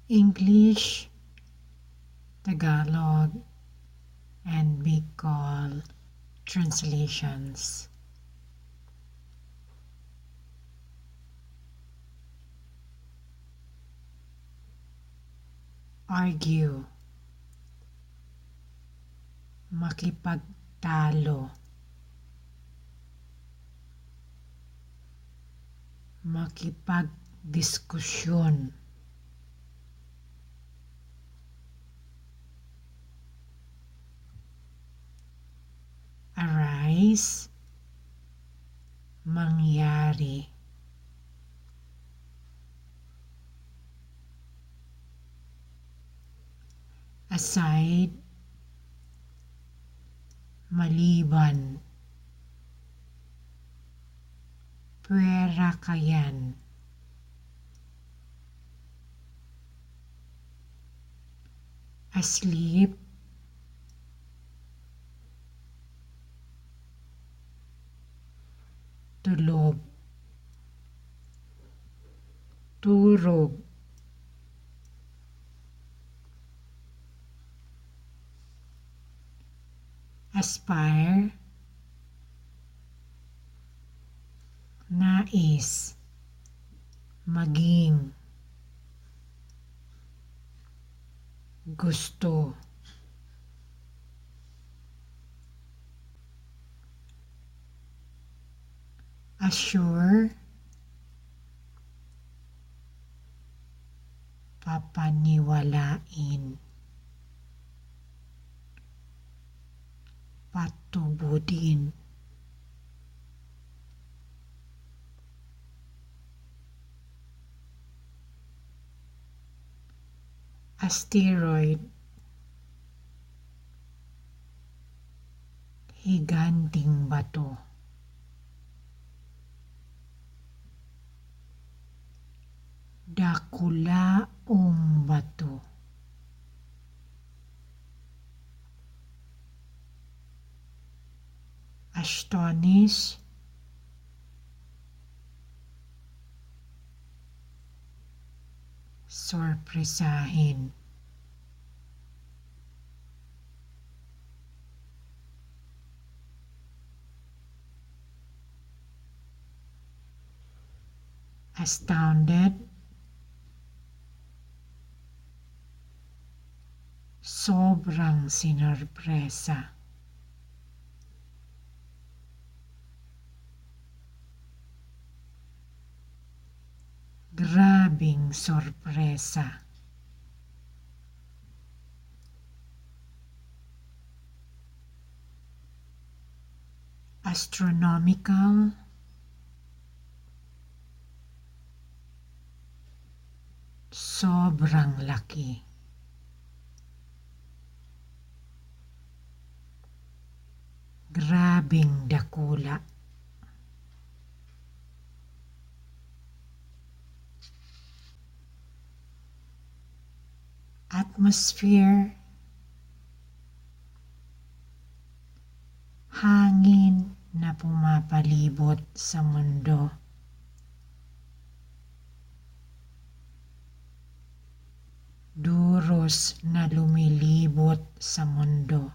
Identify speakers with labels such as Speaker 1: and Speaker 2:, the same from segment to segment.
Speaker 1: English, Tagalog, and Bicol translations. Argue, makipagtalo, makipagdiskusyon, arise, mangyari, aside, maliban, puwera kayan, asleep, tulog, turog, aspire, nais, maging, gusto, assure, papaniwalain, patubudin, asteroid, higanting bato, dakulaong bato, astonish, sorpresahin, astounded, sobrang sinorpresa, grabing sorpresa, astronomical, sobrang laki, grabing dakula, atmosphere, hangin na pumapalibot sa mundo, duros na lumilibot sa mundo,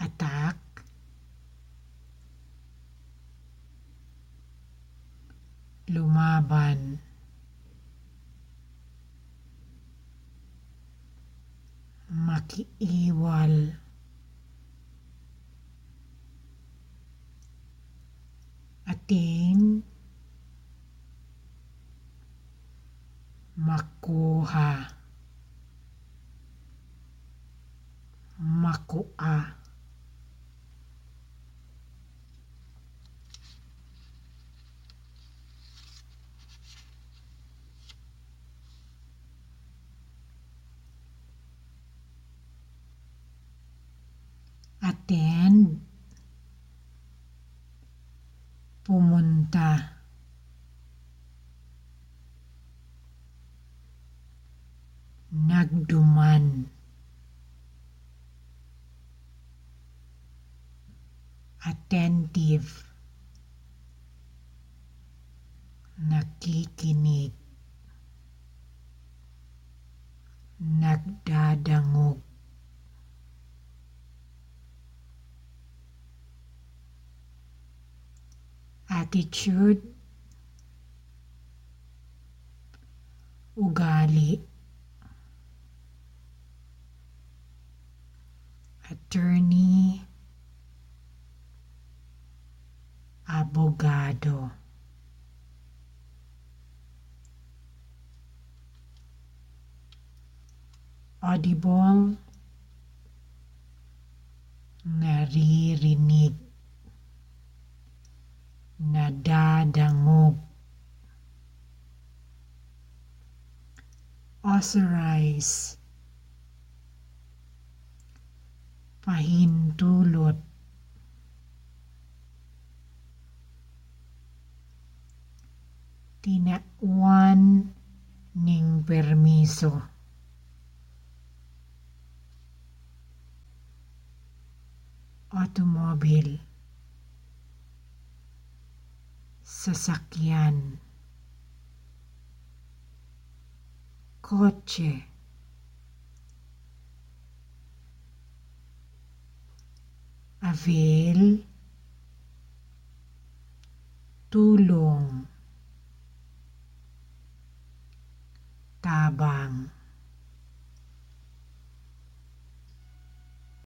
Speaker 1: attack, lumaban, makiiwal, attain, makuha, makua, attend, pumunta, nagduman, attentive, nakikinig, nagdadangog, attitude, ugali, attorney, abogado. Audible, naririnig, nadadangog. Authorize, pahintulot, tinauan ning permiso, automobile, sasakyan, kotse, avail,